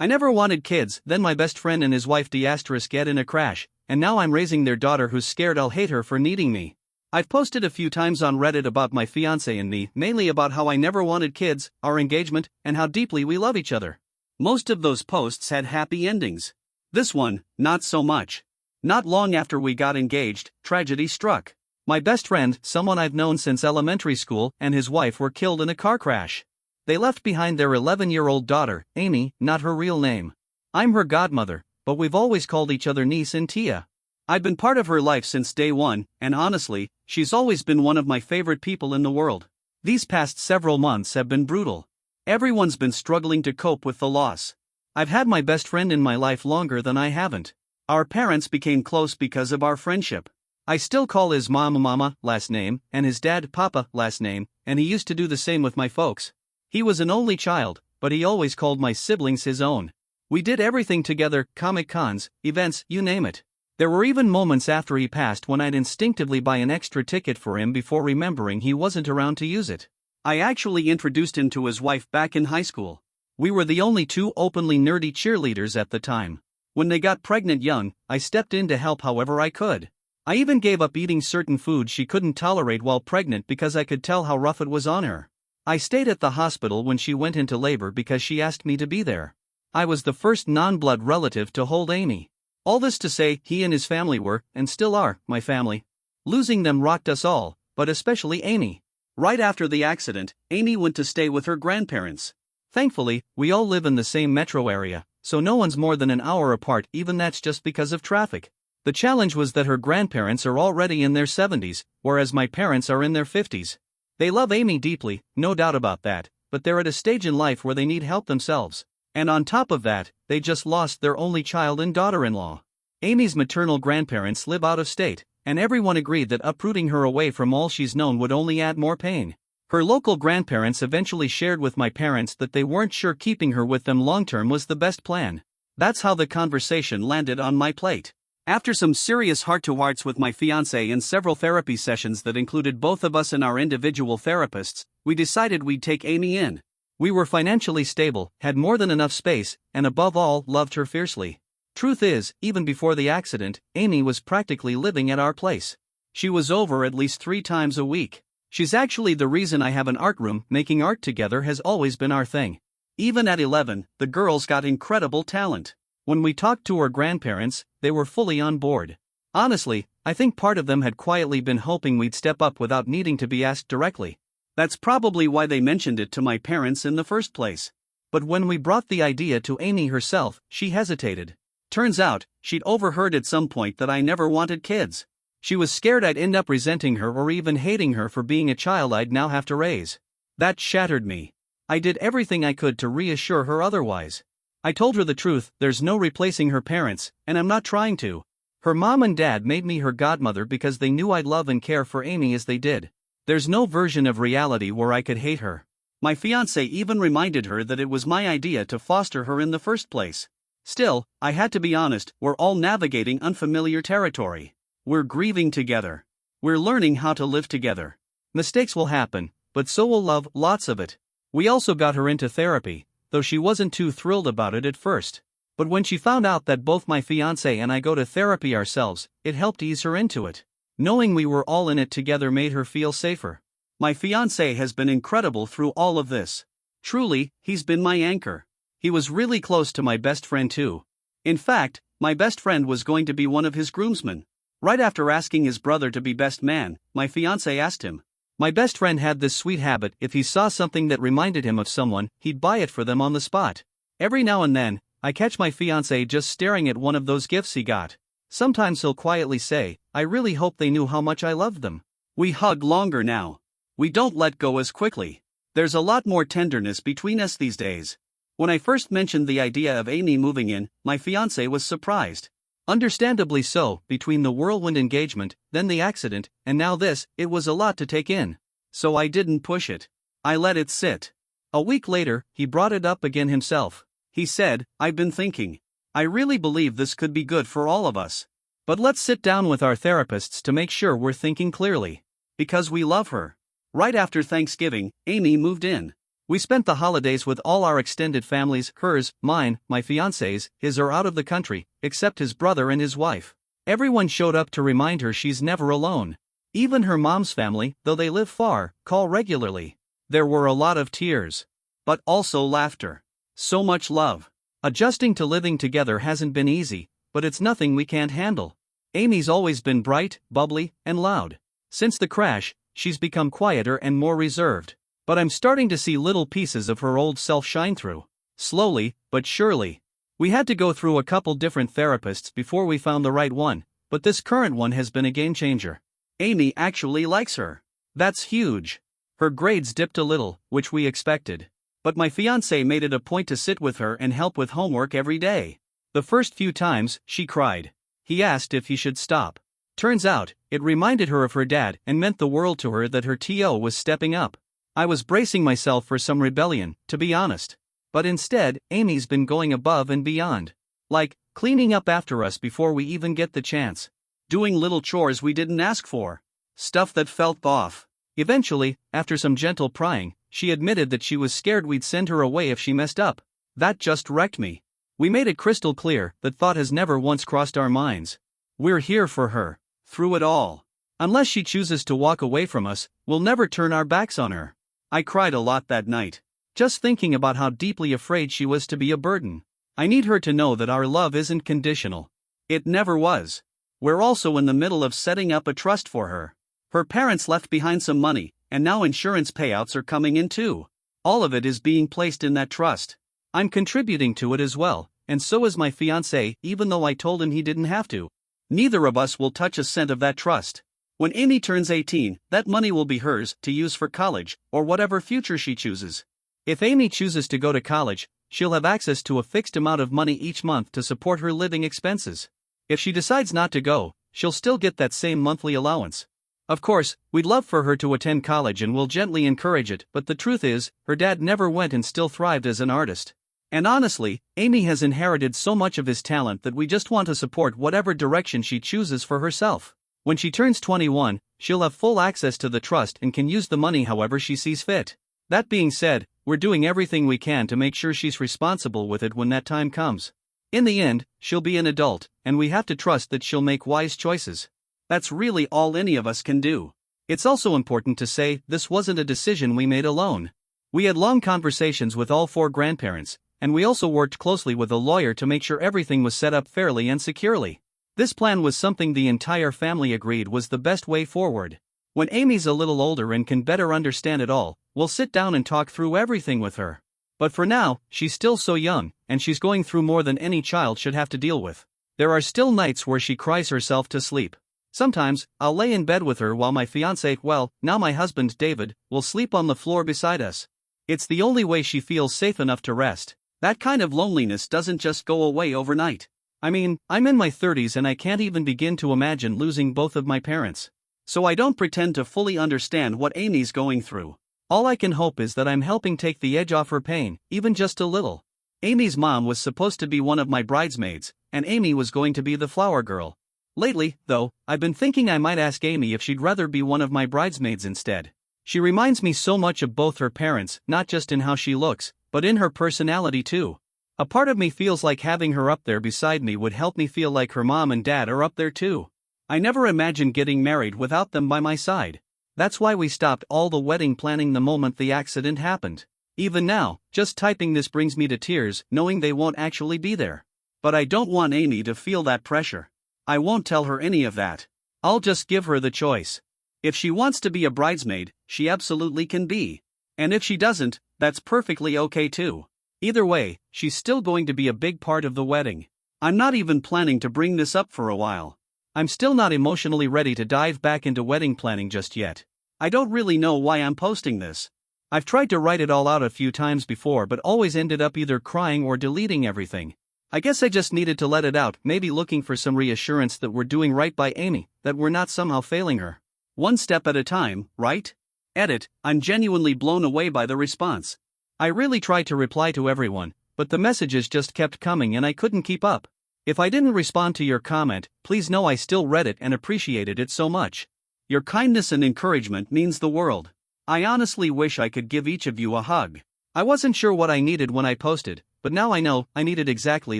I never wanted kids, then my best friend and his wife get in a crash, and now I'm raising their daughter who's scared I'll hate her for needing me. I've posted a few times on Reddit about my fiancé and me, mainly about how I never wanted kids, our engagement, and how deeply we love each other. Most of those posts had happy endings. This one, not so much. Not long after we got engaged, tragedy struck. My best friend, someone I've known since elementary school, and his wife were killed in a car crash. They left behind their 11-year-old daughter, Amy, not her real name. I'm her godmother, but we've always called each other niece and Tia. I've been part of her life since day one, and honestly, she's always been one of my favorite people in the world. These past several months have been brutal. Everyone's been struggling to cope with the loss. I've had my best friend in my life longer than I haven't. Our parents became close because of our friendship. I still call his mom Mama, last name, and his dad Papa, last name, and he used to do the same with my folks. He was an only child, but he always called my siblings his own. We did everything together, Comic Cons, events, you name it. There were even moments after he passed when I'd instinctively buy an extra ticket for him before remembering he wasn't around to use it. I actually introduced him to his wife back in high school. We were the only two openly nerdy cheerleaders at the time. When they got pregnant young, I stepped in to help however I could. I even gave up eating certain foods she couldn't tolerate while pregnant because I could tell how rough it was on her. I stayed at the hospital when she went into labor because she asked me to be there. I was the first non-blood relative to hold Amy. All this to say, he and his family were, and still are, my family. Losing them rocked us all, but especially Amy. Right after the accident, Amy went to stay with her grandparents. Thankfully, we all live in the same metro area, so no one's more than an hour apart, even that's just because of traffic. The challenge was that her grandparents are already in their 70s, whereas my parents are in their 50s. They love Amy deeply, no doubt about that, but they're at a stage in life where they need help themselves. And on top of that, they just lost their only child and daughter-in-law. Amy's maternal grandparents live out of state, and everyone agreed that uprooting her away from all she's known would only add more pain. Her local grandparents eventually shared with my parents that they weren't sure keeping her with them long-term was the best plan. That's how the conversation landed on my plate. After some serious heart-to-hearts with my fiancé and several therapy sessions that included both of us and our individual therapists, we decided we'd take Amy in. We were financially stable, had more than enough space, and above all, loved her fiercely. Truth is, even before the accident, Amy was practically living at our place. She was over at least 3 times a week. She's actually the reason I have an art room. Making art together has always been our thing. Even at 11, the girl's got incredible talent. When we talked to her grandparents, they were fully on board. Honestly, I think part of them had quietly been hoping we'd step up without needing to be asked directly. That's probably why they mentioned it to my parents in the first place. But when we brought the idea to Amy herself, she hesitated. Turns out, she'd overheard at some point that I never wanted kids. She was scared I'd end up resenting her or even hating her for being a child I'd now have to raise. That shattered me. I did everything I could to reassure her otherwise. I told her the truth, there's no replacing her parents, and I'm not trying to. Her mom and dad made me her godmother because they knew I'd love and care for Amy as they did. There's no version of reality where I could hate her. My fiancé even reminded her that it was my idea to foster her in the first place. Still, I had to be honest, we're all navigating unfamiliar territory. We're grieving together. We're learning how to live together. Mistakes will happen, but so will love, lots of it. We also got her into therapy, though she wasn't too thrilled about it at first. But when she found out that both my fiancé and I go to therapy ourselves, it helped ease her into it. Knowing we were all in it together made her feel safer. My fiancé has been incredible through all of this. Truly, he's been my anchor. He was really close to my best friend too. In fact, my best friend was going to be one of his groomsmen. Right after asking his brother to be best man, my fiancé asked him. My best friend had this sweet habit: if he saw something that reminded him of someone, he'd buy it for them on the spot. Every now and then, I catch my fiancé just staring at one of those gifts he got. Sometimes he'll quietly say, "I really hope they knew how much I loved them." We hug longer now. We don't let go as quickly. There's a lot more tenderness between us these days. When I first mentioned the idea of Amy moving in, my fiancé was surprised. Understandably so, between the whirlwind engagement, then the accident, and now this, it was a lot to take in. So I didn't push it. I let it sit. A week later, he brought it up again himself. He said, "I've been thinking. I really believe this could be good for all of us. But let's sit down with our therapists to make sure we're thinking clearly. Because we love her." Right after Thanksgiving, Amy moved in. We spent the holidays with all our extended families, hers, mine, my fiancé's, his are out of the country, except his brother and his wife. Everyone showed up to remind her she's never alone. Even her mom's family, though they live far, call regularly. There were a lot of tears. But also laughter. So much love. Adjusting to living together hasn't been easy, but it's nothing we can't handle. Amy's always been bright, bubbly, and loud. Since the crash, she's become quieter and more reserved. But I'm starting to see little pieces of her old self shine through. Slowly, but surely. We had to go through a couple different therapists before we found the right one, but this current one has been a game changer. Amy actually likes her. That's huge. Her grades dipped a little, which we expected. But my fiancé made it a point to sit with her and help with homework every day. The first few times, she cried. He asked if he should stop. Turns out, it reminded her of her dad and meant the world to her that her TO was stepping up. I was bracing myself for some rebellion, to be honest. But instead, Amy's been going above and beyond. Like, cleaning up after us before we even get the chance. Doing little chores we didn't ask for. Stuff that felt off. Eventually, after some gentle prying, she admitted that she was scared we'd send her away if she messed up. That just wrecked me. We made it crystal clear that thought has never once crossed our minds. We're here for her, through it all. Unless she chooses to walk away from us, we'll never turn our backs on her. I cried a lot that night. Just thinking about how deeply afraid she was to be a burden. I need her to know that our love isn't conditional. It never was. We're also in the middle of setting up a trust for her. Her parents left behind some money, and now insurance payouts are coming in too. All of it is being placed in that trust. I'm contributing to it as well, and so is my fiancé, even though I told him he didn't have to. Neither of us will touch a cent of that trust. When Amy turns 18, that money will be hers to use for college, or whatever future she chooses. If Amy chooses to go to college, she'll have access to a fixed amount of money each month to support her living expenses. If she decides not to go, she'll still get that same monthly allowance. Of course, we'd love for her to attend college and we'll gently encourage it, but the truth is, her dad never went and still thrived as an artist. And honestly, Amy has inherited so much of his talent that we just want to support whatever direction she chooses for herself. When she turns 21, she'll have full access to the trust and can use the money however she sees fit. That being said, we're doing everything we can to make sure she's responsible with it when that time comes. In the end, she'll be an adult, and we have to trust that she'll make wise choices. That's really all any of us can do. It's also important to say this wasn't a decision we made alone. We had long conversations with all 4 grandparents, and we also worked closely with a lawyer to make sure everything was set up fairly and securely. This plan was something the entire family agreed was the best way forward. When Amy's a little older and can better understand it all, we'll sit down and talk through everything with her. But for now, she's still so young, and she's going through more than any child should have to deal with. There are still nights where she cries herself to sleep. Sometimes, I'll lay in bed with her while my fiancé, well, now my husband David, will sleep on the floor beside us. It's the only way she feels safe enough to rest. That kind of loneliness doesn't just go away overnight. I mean, I'm in my 30s and I can't even begin to imagine losing both of my parents. So I don't pretend to fully understand what Amy's going through. All I can hope is that I'm helping take the edge off her pain, even just a little. Amy's mom was supposed to be one of my bridesmaids, and Amy was going to be the flower girl. Lately, though, I've been thinking I might ask Amy if she'd rather be one of my bridesmaids instead. She reminds me so much of both her parents, not just in how she looks, but in her personality too. A part of me feels like having her up there beside me would help me feel like her mom and dad are up there too. I never imagined getting married without them by my side. That's why we stopped all the wedding planning the moment the accident happened. Even now, just typing this brings me to tears, knowing they won't actually be there. But I don't want Amy to feel that pressure. I won't tell her any of that. I'll just give her the choice. If she wants to be a bridesmaid, she absolutely can be. And if she doesn't, that's perfectly okay too. Either way, she's still going to be a big part of the wedding. I'm not even planning to bring this up for a while. I'm still not emotionally ready to dive back into wedding planning just yet. I don't really know why I'm posting this. I've tried to write it all out a few times before but always ended up either crying or deleting everything. I guess I just needed to let it out, maybe looking for some reassurance that we're doing right by Amy, that we're not somehow failing her. One step at a time, right? Edit, I'm genuinely blown away by the response. I really tried to reply to everyone, but the messages just kept coming and I couldn't keep up. If I didn't respond to your comment, please know I still read it and appreciated it so much. Your kindness and encouragement means the world. I honestly wish I could give each of you a hug. I wasn't sure what I needed when I posted, but now I know I needed exactly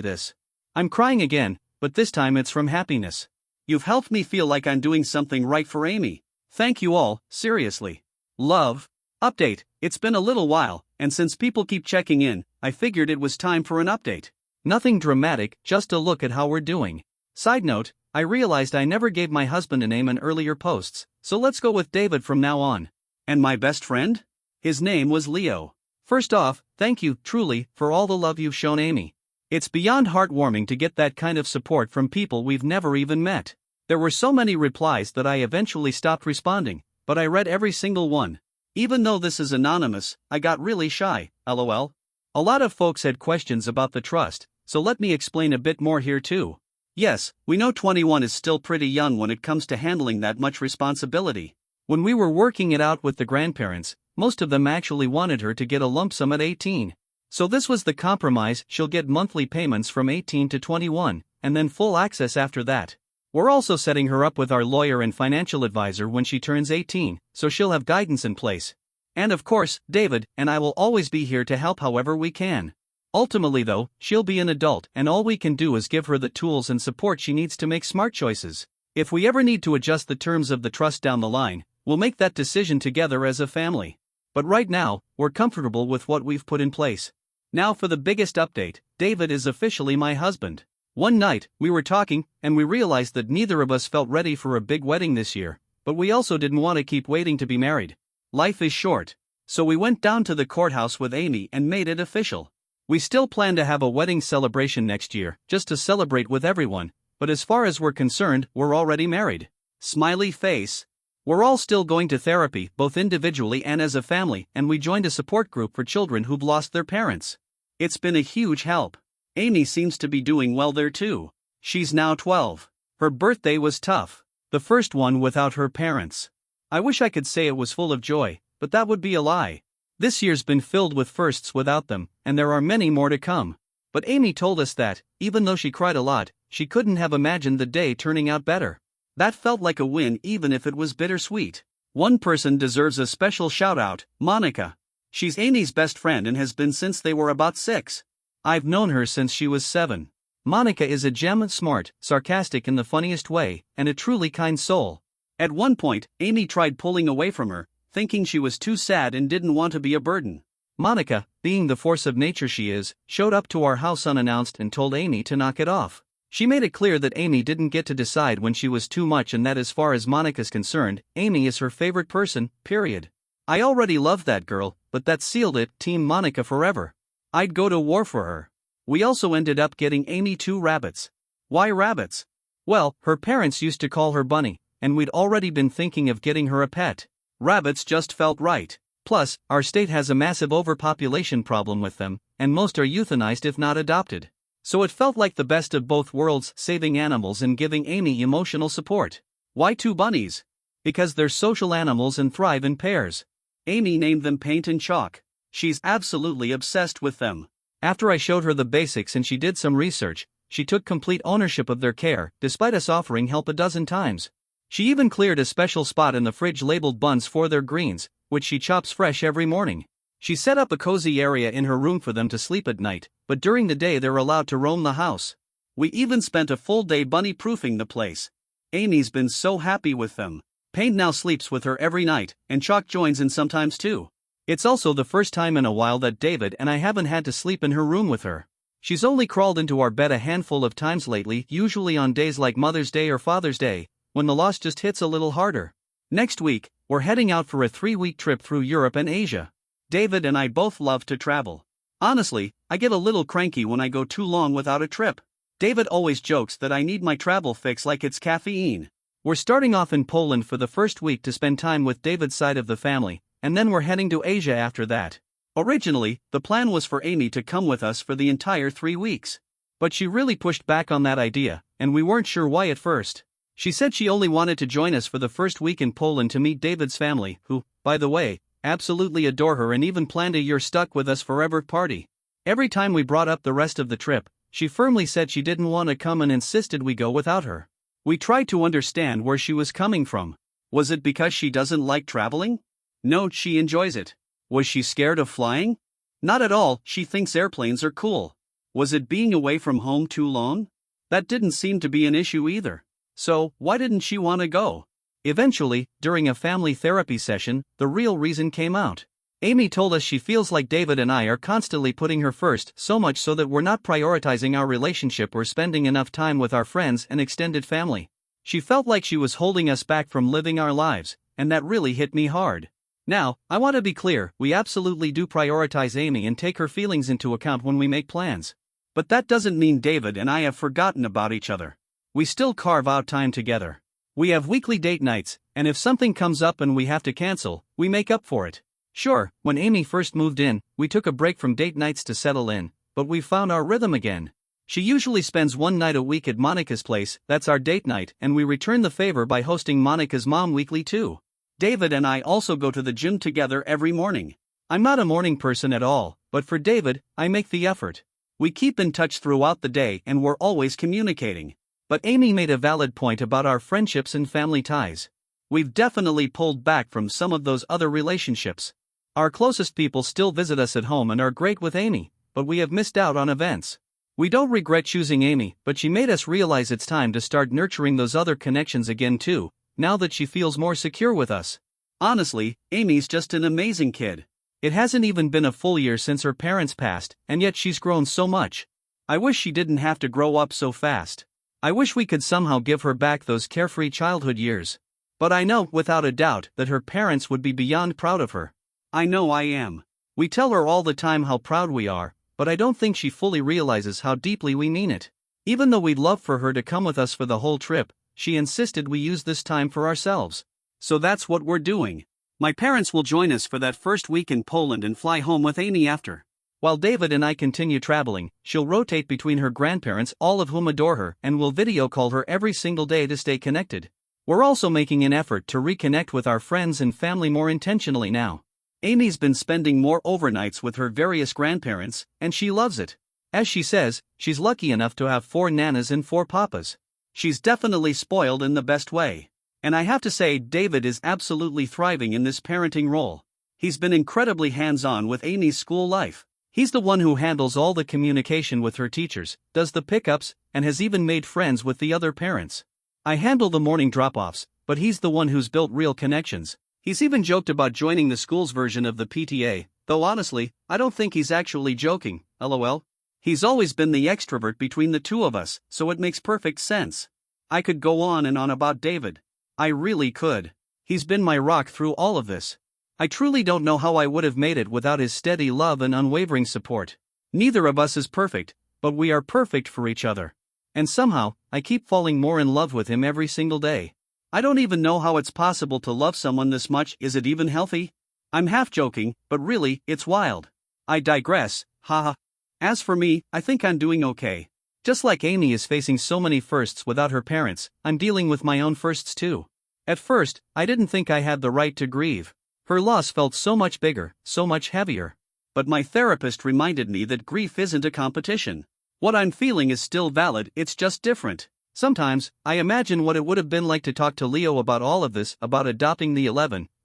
this. I'm crying again, but this time it's from happiness. You've helped me feel like I'm doing something right for Amy. Thank you all, seriously. Love. Update. It's been a little while, and since people keep checking in, I figured it was time for an update. Nothing dramatic, just a look at how we're doing. Side note, I realized I never gave my husband a name in earlier posts, so let's go with David from now on. And my best friend? His name was Leo. First off, thank you, truly, for all the love you've shown Amy. It's beyond heartwarming to get that kind of support from people we've never even met. There were so many replies that I eventually stopped responding, but I read every single one. Even though this is anonymous, I got really shy, lol. A lot of folks had questions about the trust, so let me explain a bit more here too. Yes, we know 21 is still pretty young when it comes to handling that much responsibility. When we were working it out with the grandparents, most of them actually wanted her to get a lump sum at 18. So this was the compromise: she'll get monthly payments from 18 to 21, and then full access after that. We're also setting her up with our lawyer and financial advisor when she turns 18, so she'll have guidance in place. And of course, David and I will always be here to help however we can. Ultimately though, she'll be an adult and all we can do is give her the tools and support she needs to make smart choices. If we ever need to adjust the terms of the trust down the line, we'll make that decision together as a family. But right now, we're comfortable with what we've put in place. Now for the biggest update: David is officially my husband. One night, we were talking, and we realized that neither of us felt ready for a big wedding this year, but we also didn't want to keep waiting to be married. Life is short. So we went down to the courthouse with Amy and made it official. We still plan to have a wedding celebration next year, just to celebrate with everyone, but as far as we're concerned, we're already married. Smiley face. We're all still going to therapy, both individually and as a family, and we joined a support group for children who've lost their parents. It's been a huge help. Amy seems to be doing well there too. She's now 12. Her birthday was tough. The first one without her parents. I wish I could say it was full of joy, but that would be a lie. This year's been filled with firsts without them, and there are many more to come. But Amy told us that, even though she cried a lot, she couldn't have imagined the day turning out better. That felt like a win even if it was bittersweet. One person deserves a special shout out: Monica. She's Amy's best friend and has been since they were about 6. I've known her since she was 7. Monica is a gem, smart, sarcastic in the funniest way, and a truly kind soul. At one point, Amy tried pulling away from her, thinking she was too sad and didn't want to be a burden. Monica, being the force of nature she is, showed up to our house unannounced and told Amy to knock it off. She made it clear that Amy didn't get to decide when she was too much and that as far as Monica's concerned, Amy is her favorite person, period. I already loved that girl, but that sealed it: Team Monica forever. I'd go to war for her. We also ended up getting Amy 2 rabbits. Why rabbits? Well, her parents used to call her Bunny, and we'd already been thinking of getting her a pet. Rabbits just felt right. Plus, our state has a massive overpopulation problem with them, and most are euthanized if not adopted. So it felt like the best of both worlds, saving animals and giving Amy emotional support. Why 2 bunnies? Because they're social animals and thrive in pairs. Amy named them Paint and Chalk. She's absolutely obsessed with them. After I showed her the basics and she did some research, she took complete ownership of their care, despite us offering help a dozen times. She even cleared a special spot in the fridge labeled buns for their greens, which she chops fresh every morning. She set up a cozy area in her room for them to sleep at night, but during the day they're allowed to roam the house. We even spent a full day bunny-proofing the place. Amy's been so happy with them. Paint now sleeps with her every night, and Chalk joins in sometimes too. It's also the first time in a while that David and I haven't had to sleep in her room with her. She's only crawled into our bed a handful of times lately, usually on days like Mother's Day or Father's Day, when the loss just hits a little harder. Next week, we're heading out for a 3-week trip through Europe and Asia. David and I both love to travel. Honestly, I get a little cranky when I go too long without a trip. David always jokes that I need my travel fix like it's caffeine. We're starting off in Poland for the first week to spend time with David's side of the family, and then we're heading to Asia after that. Originally, the plan was for Amy to come with us for the entire 3 weeks. But she really pushed back on that idea, and we weren't sure why at first. She said she only wanted to join us for the first week in Poland to meet David's family, who, by the way, absolutely adore her and even planned a "you're stuck with us forever" party. Every time we brought up the rest of the trip, she firmly said she didn't want to come and insisted we go without her. We tried to understand where she was coming from. Was it because she doesn't like traveling? No, she enjoys it. Was she scared of flying? Not at all, she thinks airplanes are cool. Was it being away from home too long? That didn't seem to be an issue either. So, why didn't she want to go? Eventually, during a family therapy session, the real reason came out. Amy told us she feels like David and I are constantly putting her first, so much so that we're not prioritizing our relationship or spending enough time with our friends and extended family. She felt like she was holding us back from living our lives, and that really hit me hard. Now, I want to be clear, we absolutely do prioritize Amy and take her feelings into account when we make plans. But that doesn't mean David and I have forgotten about each other. We still carve out time together. We have weekly date nights, and if something comes up and we have to cancel, we make up for it. Sure, when Amy first moved in, we took a break from date nights to settle in, but we found our rhythm again. She usually spends one night a week at Monica's place, that's our date night, and we return the favor by hosting Monica's mom weekly too. David and I also go to the gym together every morning. I'm not a morning person at all, but for David, I make the effort. We keep in touch throughout the day and we're always communicating. But Amy made a valid point about our friendships and family ties. We've definitely pulled back from some of those other relationships. Our closest people still visit us at home and are great with Amy, but we have missed out on events. We don't regret choosing Amy, but she made us realize it's time to start nurturing those other connections again too, now that she feels more secure with us. Honestly, Amy's just an amazing kid. It hasn't even been a full year since her parents passed, and yet she's grown so much. I wish she didn't have to grow up so fast. I wish we could somehow give her back those carefree childhood years. But I know, without a doubt, that her parents would be beyond proud of her. I know I am. We tell her all the time how proud we are, but I don't think she fully realizes how deeply we mean it. Even though we'd love for her to come with us for the whole trip, she insisted we use this time for ourselves. So that's what we're doing. My parents will join us for that first week in Poland and fly home with Amy after. While David and I continue traveling, she'll rotate between her grandparents, all of whom adore her, and will video call her every single day to stay connected. We're also making an effort to reconnect with our friends and family more intentionally now. Amy's been spending more overnights with her various grandparents, and she loves it. As she says, she's lucky enough to have 4 nanas and 4 papas. She's definitely spoiled in the best way. And I have to say, David is absolutely thriving in this parenting role. He's been incredibly hands-on with Amy's school life. He's the one who handles all the communication with her teachers, does the pickups, and has even made friends with the other parents. I handle the morning drop-offs, but he's the one who's built real connections. He's even joked about joining the school's version of the PTA, though honestly, I don't think he's actually joking, lol. He's always been the extrovert between the two of us, so it makes perfect sense. I could go on and on about David. I really could. He's been my rock through all of this. I truly don't know how I would have made it without his steady love and unwavering support. Neither of us is perfect, but we are perfect for each other. And somehow, I keep falling more in love with him every single day. I don't even know how it's possible to love someone this much. Is it even healthy? I'm half joking, but really, it's wild. I digress, haha. As for me, I think I'm doing okay. Just like Amy is facing so many firsts without her parents, I'm dealing with my own firsts too. At first, I didn't think I had the right to grieve. Her loss felt so much bigger, so much heavier. But my therapist reminded me that grief isn't a competition. What I'm feeling is still valid, it's just different. Sometimes, I imagine what it would have been like to talk to Leo about all of this, about adopting the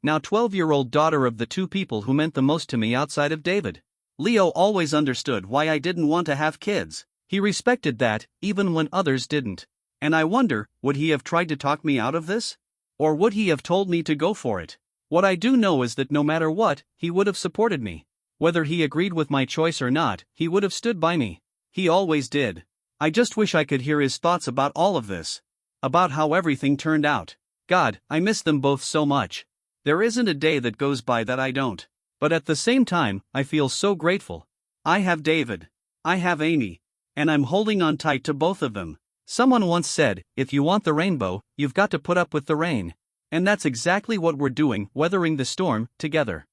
now 12-year-old daughter of the 2 people who meant the most to me outside of David. Leo always understood why I didn't want to have kids. He respected that, even when others didn't. And I wonder, would he have tried to talk me out of this? Or would he have told me to go for it? What I do know is that no matter what, he would have supported me. Whether he agreed with my choice or not, he would have stood by me. He always did. I just wish I could hear his thoughts about all of this. About how everything turned out. God, I miss them both so much. There isn't a day that goes by that I don't. But at the same time, I feel so grateful. I have David. I have Amy. And I'm holding on tight to both of them. Someone once said, if you want the rainbow, you've got to put up with the rain. And that's exactly what we're doing, weathering the storm, together.